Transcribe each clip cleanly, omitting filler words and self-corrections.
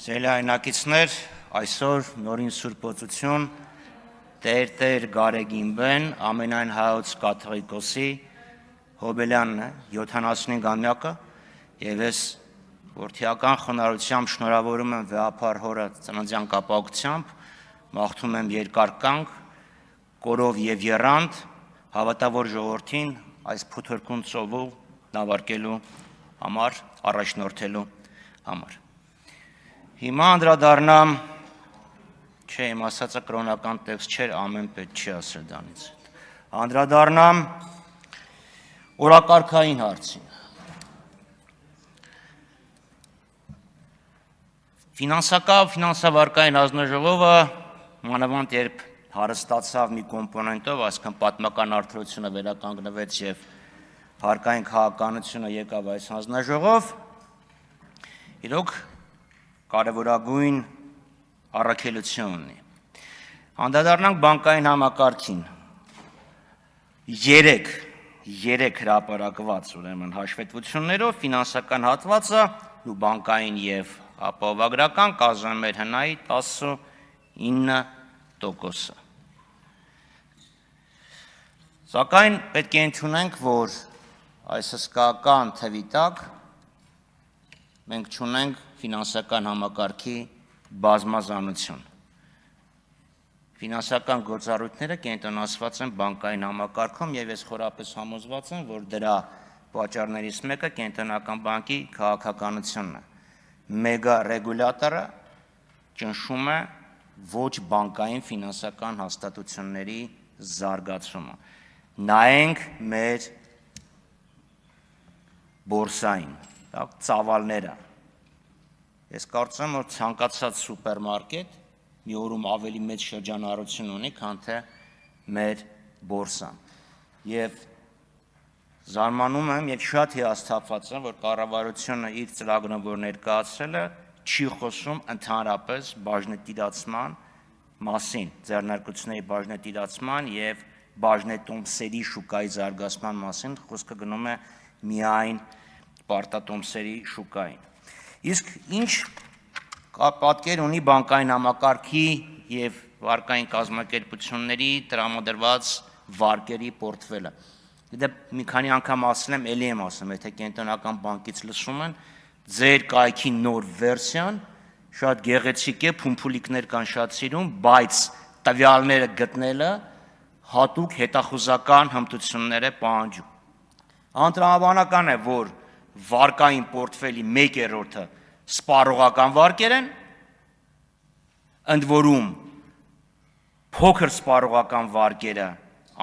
Սելայնակիցներ, այսօր նորին սուրբոցություն, Տեր Գարեգինբեն, ամենայն հայոց կաթողիկոսի Հոբելյանն է, 75-ամյակը, և ես որդիական խոնարհությամբ շնորհավորում եմ վեհափառ հորը ծննդյան կապակցությամբ, մաղթում եմ երկար կյանք, կորով և եռանդ, հավատավոր ժողովրդին այս փոթորկուն ծովու նավարկելու համար, առաջնորդելու համար։ Հիմա անդրադառնամ, չէ, իմ ասածը կրոնական տեքստ չէր, ամեն պետք չի ասել դրանից հետ։ Անդրադառնամ օրակարգային հարցին։ Ֆինանսավարկային հանձնաժողովը մանավանդ երբ հարստացավ մի կոմպոնենտով, այսինքն պատմական արդարությունը վերականգնվեց եւ հարկային քաղաքականությունը եկավ այս հանձնաժողով, իրոք կարևորագույն առաքելություն ունի։ Անդրադառնանք բանկային համակարգին։ Երեք հրապարակված ուրեմն հաշվետվություններով ֆինանսական հատվածը ու բանկային եւ ապահովագրական կազմում էր հնայի 19%-ը։ Սակայն պետք է ընդունենք, որ այս հսկայական թվի տակ մենք չունենք ֆինանսական համակարգի բազմազանություն։ Ֆինանսական գործառույթները կենտրոնացված են բանկային համակարգում եւ ես խորապես համոզված եմ, որ դրա պատճառներից մեկը կենտրոնական բանկի քաղաքականությունն է։ Մեգա ռեգուլյատորը ճնշում է ոչ բանկային ֆինանսական հաստատությունների զարգացումը։ Նայենք մեր բորսային, ծավալները։ Ես կարծում եմ, որ ցանկացած սուպերմարկետ մի օրում ավելի մեծ շրջանառություն ունի, քան թե մեր բորսան։ Եվ զարմանում եմ եւ շատ հիասթափված եմ, որ կառավարությունը իր ծրագրում, որ ներկայացրել է, չի խոսում ընդհանրապես բաժնետիրացման մասին, ձեռնարկությունների բաժնետիրացման եւ բաժնետոմսերի շուկայի զարգացման մասին, խոսքը գնում է միայն պարտատոմսերի շուկային։ Իսկ ինչ պատկեր ունի բանկային համակարգի եւ վարկային կազմակերպությունների տրամադրված վարկերի պորտֆելը։ Դե մի քանի անգամ ասել եմ, ելի եմ ասում, եթե կենտրոնական բանկից լսում են, ձեր կայքի նոր վերսիան շատ գեղեցիկ է, փումփուլիկներ կան շատ սիրուն, բայց տվյալները գտնելը հատուկ հետախուզական հմտություններ է պահանջում։ Անտրամաբանական է, որ վարկային պորտֆելի 1/3-ը սպառողական վարկեր են, ընդ որում փոքր սպառողական վարկերը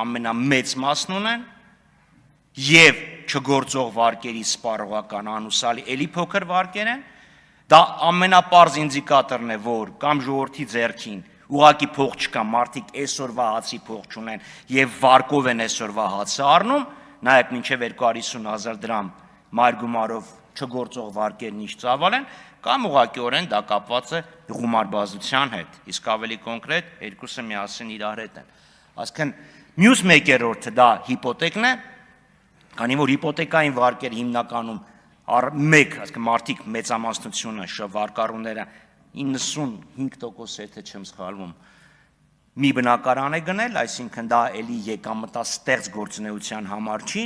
ամենամեծ մասն ունեն եւ չգործող վարկերի սպառողական անուսալի էլի փոքր վարկեր են, դա ամենապարզ ինդիկատորն է, որ կամ ժողովրդի ձեռքին ուղղակի փող չկա, մարդիկ այսօրվա հացի փող չունեն եւ վարկով են այսօրվա հացը առնում, նայեք մինչեւ 250,000 դրամ մայրգումարով չգործող վարկերն ինչ ծավալ են, կամ ուղղակիորեն դա կապված է գումարբազության հետ, իսկ ավելի կոնկրետ երկուսը միասին իրար հետ են։ Այսինքն մյուս 1/3-ը դա հիպոթեկն է, քանի որ հիպոթեկային վարկերը հիմնականում այսինքն մարդիկ մեծամասնությունը վարկառուները 95%, եթե չեմ սխալվում, մի բնակարան է գնել, այսինքն դա էլի եկամտաստեղծ գործունեության համար չի,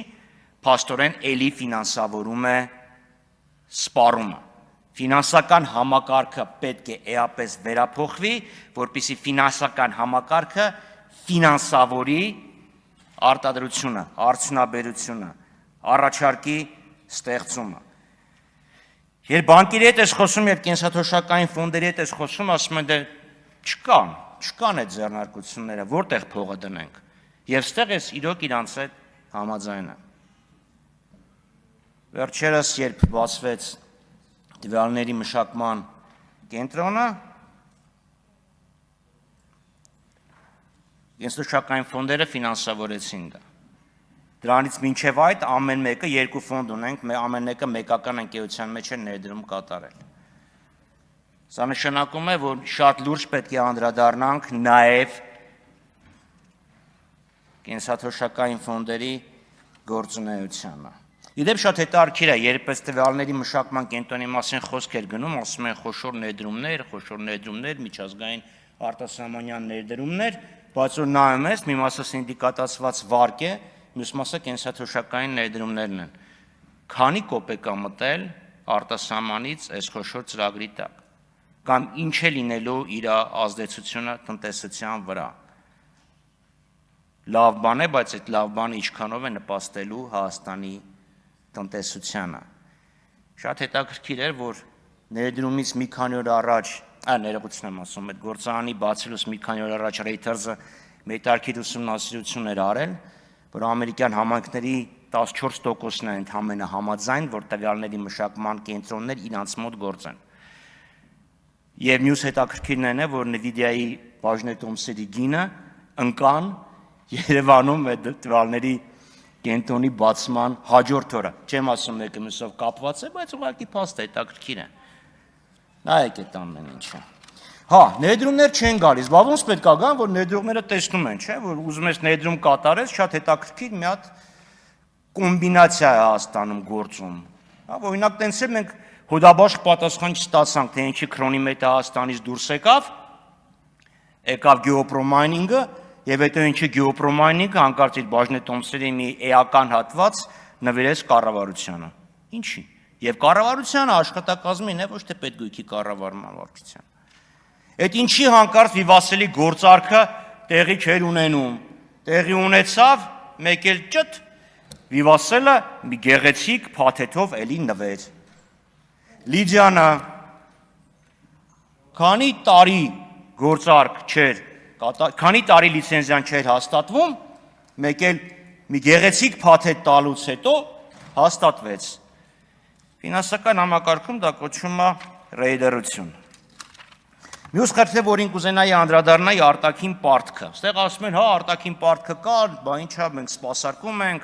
փաստորեն էլի ֆինանսավորում է սպառումը։ Ֆինանսական համակարգը պետք է էապես վերափոխվի, որպեսզի ֆինանսական համակարգը ֆինանսավորի արտադրությունը, արդյունաբերությունը, առաջարկի ստեղծումը։ Երբ բանկերի հետ ես խոսում, երբ կենսաթոշակային ֆոնդերի հետ ես խոսում, ասում են դե չկան այդ ձեռնարկությունները, որտեղ փողը դնենք։ Եվ ստեղ ես իրոք իրանց հետ համաձայն եմ։ Վերջերս երբ բացվեց տվյալների մշակման կենտրոնը, կենսաթոշակային ֆոնդերը ֆինանսավորեցին դա։ Դրանից մինչև այդ ամեն մեկը երկու ֆոնդ ունենք, ամեն մեկը մեկական ընկերության մեջ է ներդրում կատարել։ Սա նշանակում է, որ շատ լուրջ պետք է անդրադառնանք նաև կենսաթոշակային ֆոնդերի գործունեությանը։ Իդեպ շատ հետաքրքիր է, երբ այս տվյալների մշակման կենտրոնի մասին խոսք էր գնում, ասում են խոշոր ներդրումներ, միջազգային արտասահմանյան ներդրումներ, բայց որ նայում ես, մի մասը սինդիկատացված վարկ է, մյուս մասը կենսաթոշակային ներդրումներն են։ Քանի կոպեկ է մտել արտասահմանից այս խոշոր ծրագրի տակ, կամ ինչ է լինելու իր ազդեցությունը տնտեսության վրա։ Լավ բան է, բայց այդ լավ բանը ինչքանով է նպաստելու Հայաստանի տնտեսությանը։ Շատ հետաքրքիր էր, որ ներդրումից մի քանի օր առաջ, ներողություն եմ ասում, այդ գործարանի բացելուց մի քանի օր առաջ Reuters-ը մետաքրքիր ուսումնասիրություն էր արել, որ ամերիկյան համայնքների 14%-ն է ընդհանրապես համաձայն, որ տվյալների մշակման կենտրոններ իրանց մոտ գործեն։ Եվ մյուս հետաքրքիրն այն է, որ Nvidia-ի բաժնետոմսերի գինը ընկան Երևանում այդ տվյալների կենտրոնի բացման հաջորդ օրը։ Չեմ ասում մեկը մյուսով կապված է, բայց ուղղակի փաստ է, հետաքրքիր է։ Նայեք այդ ամեն ինչը։ Հա, ներդրումներ չեն գալիս, բա ոնց պետք է գան, որ ներդրողները տեսնում են, չէ՞, որ ուզում ես ներդրում կատարես, շատ հետաքրքիր մի հատ կոմբինացիա է Հայաստանում գործում։ Հա, օրինակ տենց է մենք հոդաբաշխ պատասխան չստացանք, թե ինչի քրոնիմետրը Հայաստանից դուրս եկավ գեոպրոմայնինգը, եւ հետո ինչի գեոպրոմայնինգը հանկարծ իր բաժնետոմսերի մի էական հատված նվիրեց կառավարությանը։ Ինչի։ Եվ կառավարությանը աշխատակազմին է, ոչ թե պետգույքի կառավարման վարչության։ Այդ ինչի հանկարծ վիվասելի գործարքը տեղի չէր ունենում։ Տեղի ունեցավ, մեկ էլ ճտ վիվասելը մի գեղեցիկ փաթեթով էլի նվեր։ Լիդիանը քանի տարի գործարք չէր, քանի տարի լիցենզիան չէր հաստատվում, մեկ էլ մի գեղեցիկ փաթեթ տալուց հետո հաստատվեց։ Ֆինանսական համակարգում դա կոչվում է ռեյդերություն։ Մյուս խնդիրը, որին կուզենայի անդրադառնալ, արտաքին պարտքը։ Այստեղ ասում են, հա, արտաքին պարտքը կա, բա ինչա, մենք սպասարկում ենք,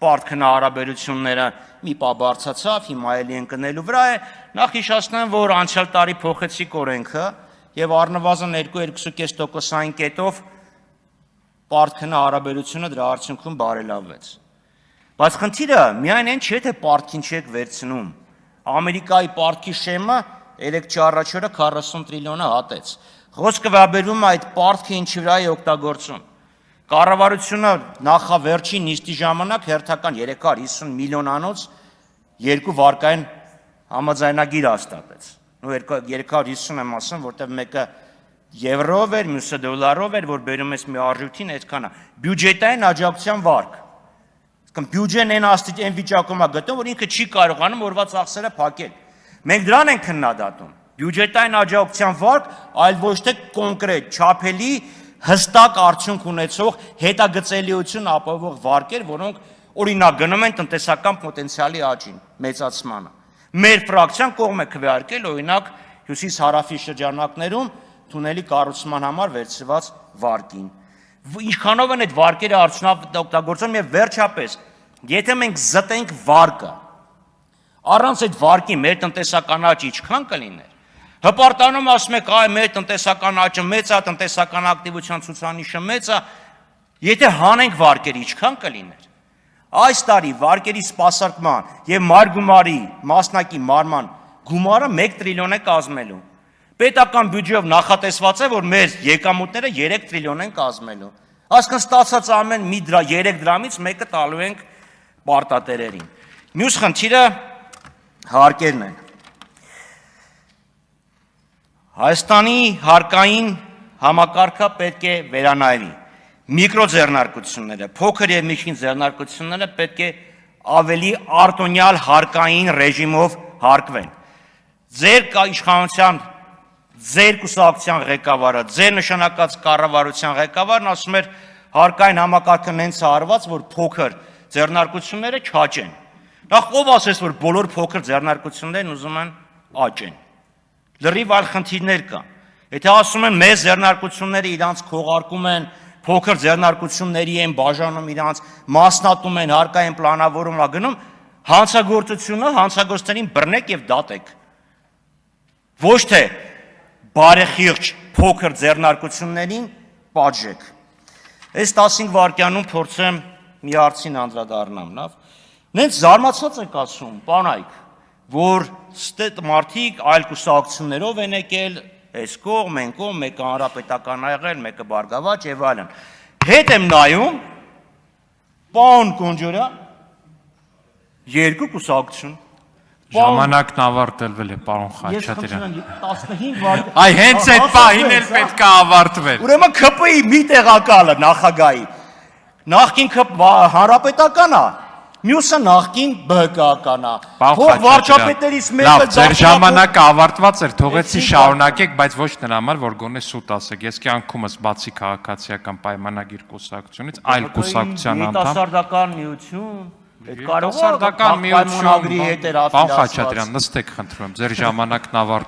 պարտքն հարաբերությունները մի պա բարձրացավ, հիմա էլի ընկնելու վրա է։ Նախ հիշեցնեմ, որ անցյալ տարի փոխեցիք օրենքը եւ առնվազն 2-2.5%-ային կետով պարտքն հարաբերությունը դրա արդյունքում բարելավվեց։ Բայց խնդիրը միայն այն չէ, թե պարտքին չեք վերցնում։ Ամերիկայի պարտքի շեմը 3 առաջ օրը 40 տրիլիոնը հատեց։ Խոսքը վերաբերում է այդ պարտքը ինչի վրա է օգտագործում։ Կառավարությունը նախավերջին նիստի ժամանակ հերթական 350 միլիոնանոց 2 վարկային համաձայնագիր հաստատեց։ Ու 350 եմ ասում, որտեղ մեկը եվրով էր, մյուսը դոլարով էր, որ բերում ես մի արժույթին, այդքան է։ Բյուջետային աջակցության վարկ։ Կամ բյուջեն այն վիճակում է գտնում, որ ինքը չի կարողանում օրվա ծախսերը փակել։ Մենք դրան ենք քննադատում։ Բյուջետային աջակցության վարկ, այլ ոչ թե կոնկրետ, չափելի, հստակ արդյունք ունեցող հետագծելիություն ապահովող վարկեր, որոնք օրինակ գնում են տնտեսական պոտենցիալի աճին, մեծացմանը։ Մեր ֆրակցիան կողմ է քվեարկել օրինակ հյուսիս-հարավի շրջանակներում թունելի կառուցման համար վերցված վարկին։ Ինչքանով են այդ վարկերը արդյունավետ օգտագործում եւ վերջապես, եթե մենք զտենք վարկը, առանց այդ վարկի մեր տնտեսական աճը ինչքան կլիներ։ Հպարտանում ասում եք, այ մեր տնտեսական աճը մեծ է, տնտեսական ակտիվության ցուցանիշը մեծ է, եթե հանենք վարկերը ինչքան կլիներ։ Այս տարի վարկերի սպասարկման եւ մարգումարի մասնակի մարման գումարը 1 տրիլիոն է կազմելու։ Պետական բյուջեով նախատեսված է, որ մեր եկամուտները 3 տրիլիոն են կազմելու։ Այսինքն ստացած ամեն մի 3 դրամից մեկը տալու ենք պարտատերերին։ Մյուս խնդիրը հարկերն են։ Հայաստանի հարկային համակարգը պետք է վերանայվի։ Միկրոձեռնարկությունները, փոքր եւ միջին ձեռնարկությունները պետք է ավելի արտոնյալ հարկային ռեժիմով հարկվեն։ Ձեր իշխանության, ձեր կուսակցության ղեկավարը, ձեր նշանակած կառավարության ղեկավարն ասում էր հարկային համակարգը նենց արված, որ փոքր ձեռնարկությունները չաճեն։ Նախ ով ասես, որ բոլոր փոքր ձեռնարկություններն ուզում են աճեն։ Լրիվ այլ խնդիրներ կան։ Եթե ասում են մեծ ձեռնարկությունները իրանց քողարկում են, փոքր ձեռնարկությունների են բաժանում իրանց, մասնատում են, հարկային պլանավորում գնում, հանցագործությունը հանցագործներին բռնեք եւ դատեք։ Ոչ թե բարեխիղճ փոքր ձեռնարկություններին պատժեք։ Այս 15 վայրկյանում փորձեմ մի հարցին անդրադառնամ, լավ։ Նենց զարմացած եք ասում, բանայք, որ ստետ մարդիկ այլ կուսակցություններով են եկել, այս կողմ, են կողմ, մեկը հանրապետական ա եղել, մեկը Բարգավաճ եւ այլն։ Հետ եմ նայում, պարոն Կոնջորյան, երկու կուսակցություն։ Ժամանակն ավարտվել է, պարոն Խաչատրյան։ 15 վայր։ Այ հենց այդ պահին էլ պետք է ավարտվեր։ Ուրեմն ԿՊ-ի մի տեղակալը նախագահի, նախկին հանրապետական է, մյուսը նախկին ԲՀԿ-ական է։ Թող վարչապետերից մեկը լավ, ձեր ժամանակը ավարտված էր, թողեցի շարունակեք, բայց ոչ նրա համար, որ գոնե սուտ ասեք։ Ես կյանքումս բացի քաղաքացիական պայմանագիր կուսակցությունից, այլ կուսակցության անդամ։ Երիտասարդական միություն, այդ կարող է Երիտասարդական միություն, պայմանագրի հետ էր պարոն Խաչատրյան, նստեք խնդրում եմ, ձեր ժամանակն ավարտվել